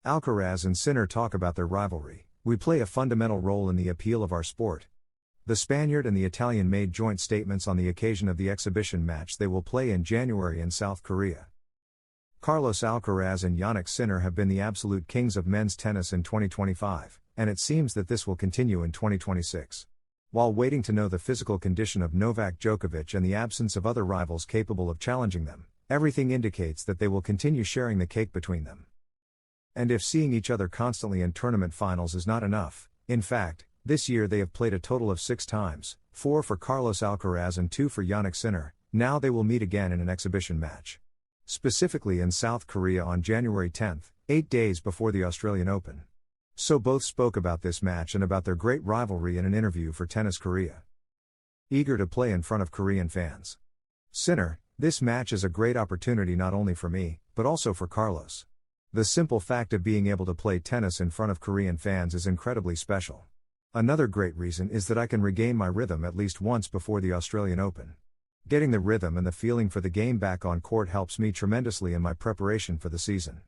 Alcaraz and Sinner talk about their rivalry. We play a fundamental role in the appeal of our sport. The Spaniard and the Italian made joint statements on the occasion of the exhibition match they will play in January in South Korea. Carlos Alcaraz and Jannik Sinner have been the absolute kings of men's tennis in 2025, and it seems that this will continue in 2026. While waiting to know the physical condition of Novak Djokovic and the absence of other rivals capable of challenging them, everything indicates that they will continue sharing the cake between them. And if seeing each other constantly in tournament finals is not enough, in fact, this year they have played a total of 6 times, 4 for Carlos Alcaraz and 2 for Jannik Sinner. Now they will meet again in an exhibition match. Specifically in South Korea on January 10, 8 days before the Australian Open. So both spoke about this match and about their great rivalry in an interview for Tennis Korea. Eager to play in front of Korean fans. Sinner, this match is a great opportunity not only for me, but also for Carlos. The simple fact of being able to play tennis in front of Korean fans is incredibly special. Another great reason is that I can regain my rhythm at least once before the Australian Open. Getting the rhythm and the feeling for the game back on court helps me tremendously in my preparation for the season.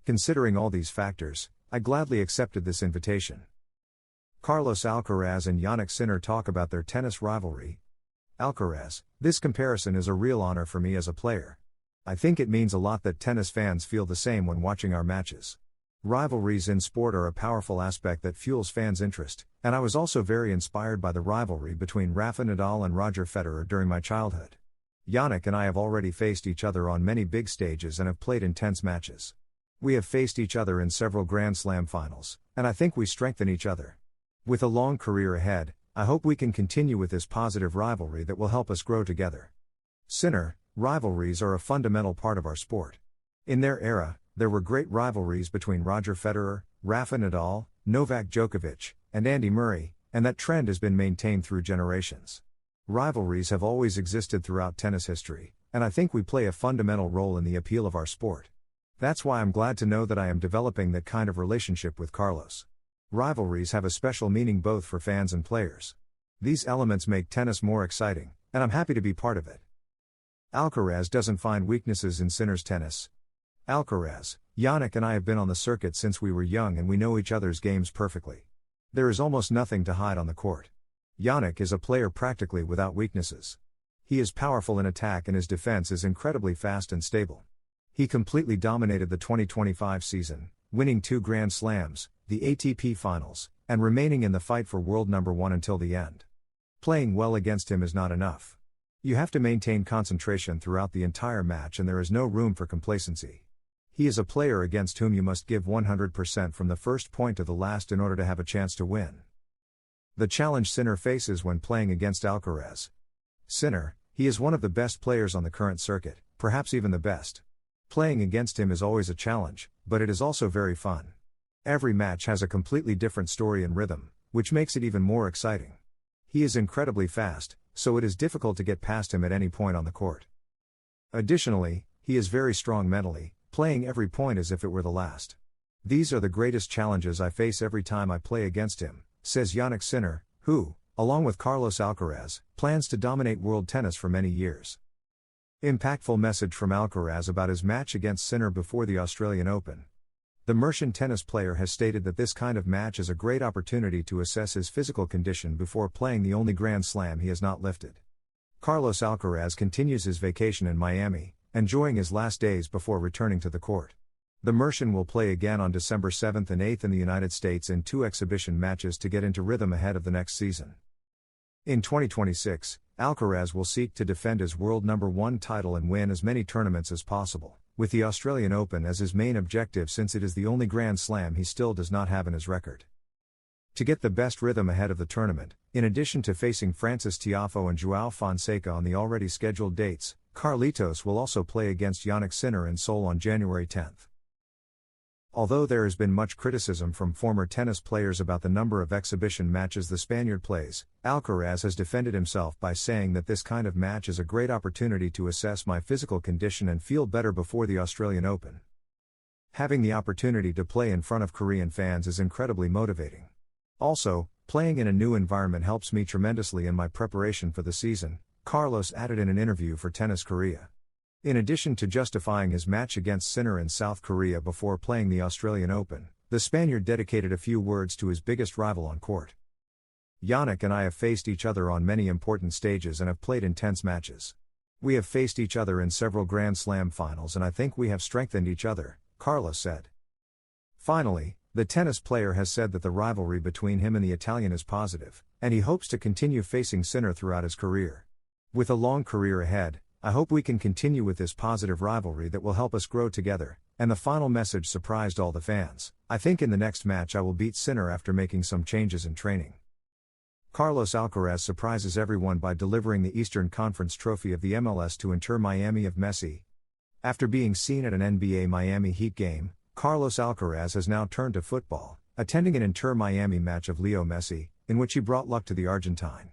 Considering all these factors, I gladly accepted this invitation. Carlos Alcaraz and Jannik Sinner talk about their tennis rivalry. Alcaraz, this comparison is a real honor for me as a player. I think it means a lot that tennis fans feel the same when watching our matches. Rivalries in sport are a powerful aspect that fuels fans' interest, and I was also very inspired by the rivalry between Rafa Nadal and Roger Federer during my childhood. Jannik and I have already faced each other on many big stages and have played intense matches. We have faced each other in several Grand Slam finals, and I think we strengthen each other. With a long career ahead, I hope we can continue with this positive rivalry that will help us grow together. Sinner, rivalries are a fundamental part of our sport. In their era, there were great rivalries between Roger Federer, Rafa Nadal, Novak Djokovic, and Andy Murray, and that trend has been maintained through generations. Rivalries have always existed throughout tennis history, and I think we play a fundamental role in the appeal of our sport. That's why I'm glad to know that I am developing that kind of relationship with Carlos. Rivalries have a special meaning both for fans and players. These elements make tennis more exciting, and I'm happy to be part of it. Alcaraz doesn't find weaknesses in Sinner's tennis. Alcaraz, Jannik and I have been on the circuit since we were young and we know each other's games perfectly. There is almost nothing to hide on the court. Jannik is a player practically without weaknesses. He is powerful in attack and his defense is incredibly fast and stable. He completely dominated the 2025 season, winning 2 Grand Slams, the ATP Finals, and remaining in the fight for world number 1 until the end. Playing well against him is not enough. You have to maintain concentration throughout the entire match and there is no room for complacency. He is a player against whom you must give 100% from the first point to the last in order to have a chance to win. The challenge Sinner faces when playing against Alcaraz. Sinner, he is one of the best players on the current circuit, perhaps even the best. Playing against him is always a challenge, but it is also very fun. Every match has a completely different story and rhythm, which makes it even more exciting. He is incredibly fast, so it is difficult to get past him at any point on the court. Additionally, he is very strong mentally, playing every point as if it were the last. These are the greatest challenges I face every time I play against him, says Jannik Sinner, who, along with Carlos Alcaraz, plans to dominate world tennis for many years. Impactful message from Alcaraz about his match against Sinner before the Australian Open. The Mercian tennis player has stated that this kind of match is a great opportunity to assess his physical condition before playing the only Grand Slam he has not lifted. Carlos Alcaraz continues his vacation in Miami, enjoying his last days before returning to the court. The Mercian will play again on December 7th and 8th in the United States in 2 exhibition matches to get into rhythm ahead of the next season. In 2026, Alcaraz will seek to defend his world number 1 title and win as many tournaments as possible, with the Australian Open as his main objective since it is the only Grand Slam he still does not have in his record. To get the best rhythm ahead of the tournament, in addition to facing Francis Tiafoe and João Fonseca on the already scheduled dates, Carlitos will also play against Jannik Sinner in Seoul on January 10th. Although there has been much criticism from former tennis players about the number of exhibition matches the Spaniard plays, Alcaraz has defended himself by saying that this kind of match is a great opportunity to assess my physical condition and feel better before the Australian Open. Having the opportunity to play in front of Korean fans is incredibly motivating. Also, playing in a new environment helps me tremendously in my preparation for the season, Carlos added in an interview for Tennis Korea. In addition to justifying his match against Sinner in South Korea before playing the Australian Open, the Spaniard dedicated a few words to his biggest rival on court. "Yannick and I have faced each other on many important stages and have played intense matches. We have faced each other in several Grand Slam finals and I think we have strengthened each other," Carlos said. Finally, the tennis player has said that the rivalry between him and the Italian is positive, and he hopes to continue facing Sinner throughout his career. "With a long career ahead, I hope we can continue with this positive rivalry that will help us grow together," and the final message surprised all the fans. "I think in the next match I will beat Sinner after making some changes in training." Carlos Alcaraz surprises everyone by delivering the Eastern Conference Trophy of the MLS to Inter Miami of Messi. After being seen at an NBA Miami Heat game, Carlos Alcaraz has now turned to football, attending an Inter Miami match of Leo Messi, in which he brought luck to the Argentine.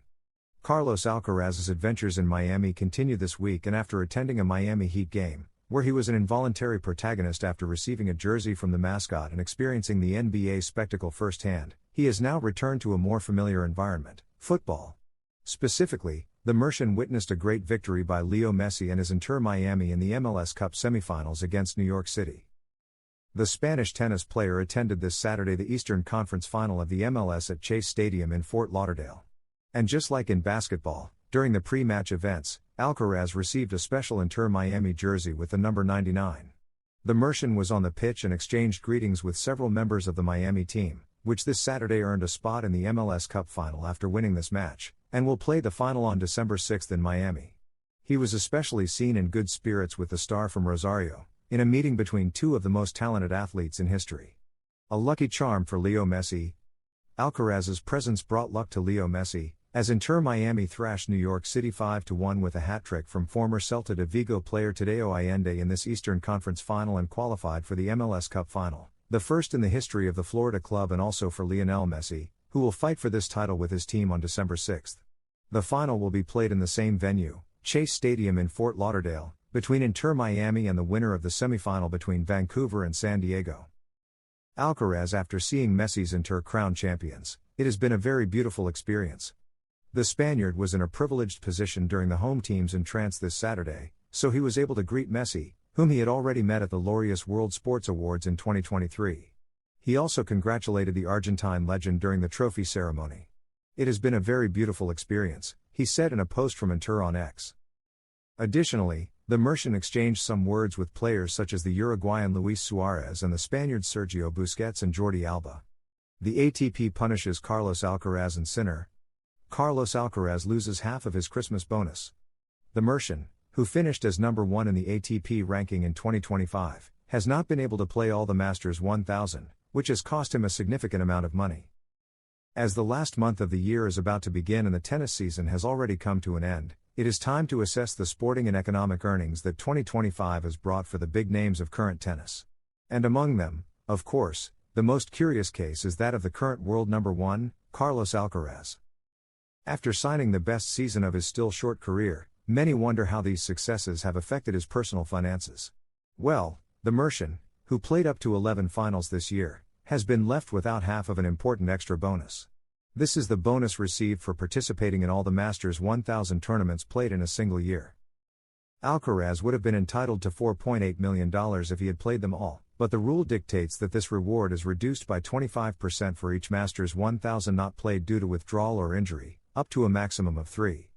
Carlos Alcaraz's adventures in Miami continue this week, and after attending a Miami Heat game, where he was an involuntary protagonist after receiving a jersey from the mascot and experiencing the NBA spectacle firsthand, he has now returned to a more familiar environment, football. Specifically, the Mercian witnessed a great victory by Leo Messi and his Inter Miami in the MLS Cup semifinals against New York City. The Spanish tennis player attended this Saturday the Eastern Conference Final of the MLS at Chase Stadium in Fort Lauderdale. And just like in basketball, during the pre-match events, Alcaraz received a special Inter Miami jersey with the number 99. The Mercian was on the pitch and exchanged greetings with several members of the Miami team, which this Saturday earned a spot in the MLS Cup final after winning this match, and will play the final on December 6 in Miami. He was especially seen in good spirits with the star from Rosario, in a meeting between two of the most talented athletes in history. A lucky charm for Leo Messi. Alcaraz's presence brought luck to Leo Messi, as Inter Miami thrashed New York City 5-1 with a hat-trick from former Celta de Vigo player Tadeo Allende in this Eastern Conference final and qualified for the MLS Cup final, the first in the history of the Florida club and also for Lionel Messi, who will fight for this title with his team on December 6. The final will be played in the same venue, Chase Stadium in Fort Lauderdale, between Inter Miami and the winner of the semifinal between Vancouver and San Diego. Alcaraz after seeing Messi's Inter crowned champions, "It has been a very beautiful experience." The Spaniard was in a privileged position during the home team's entrance this Saturday, so he was able to greet Messi, whom he had already met at the Laureus World Sports Awards in 2023. He also congratulated the Argentine legend during the trophy ceremony. "It has been a very beautiful experience," he said in a post from Inter on X. Additionally, the Mercian exchanged some words with players such as the Uruguayan Luis Suarez and the Spaniards Sergio Busquets and Jordi Alba. The ATP punishes Carlos Alcaraz and Sinner. Carlos Alcaraz loses half of his Christmas bonus. The Mercian, who finished as number 1 in the ATP ranking in 2025, has not been able to play all the Masters 1000, which has cost him a significant amount of money. As the last month of the year is about to begin and the tennis season has already come to an end, it is time to assess the sporting and economic earnings that 2025 has brought for the big names of current tennis. And among them, of course, the most curious case is that of the current world number 1, Carlos Alcaraz. After signing the best season of his still short career, many wonder how these successes have affected his personal finances. Well, the Mercian, who played up to 11 finals this year, has been left without half of an important extra bonus. This is the bonus received for participating in all the Masters 1000 tournaments played in a single year. Alcaraz would have been entitled to $4.8 million if he had played them all, but the rule dictates that this reward is reduced by 25% for each Masters 1000 not played due to withdrawal or injury, up to a maximum of 3.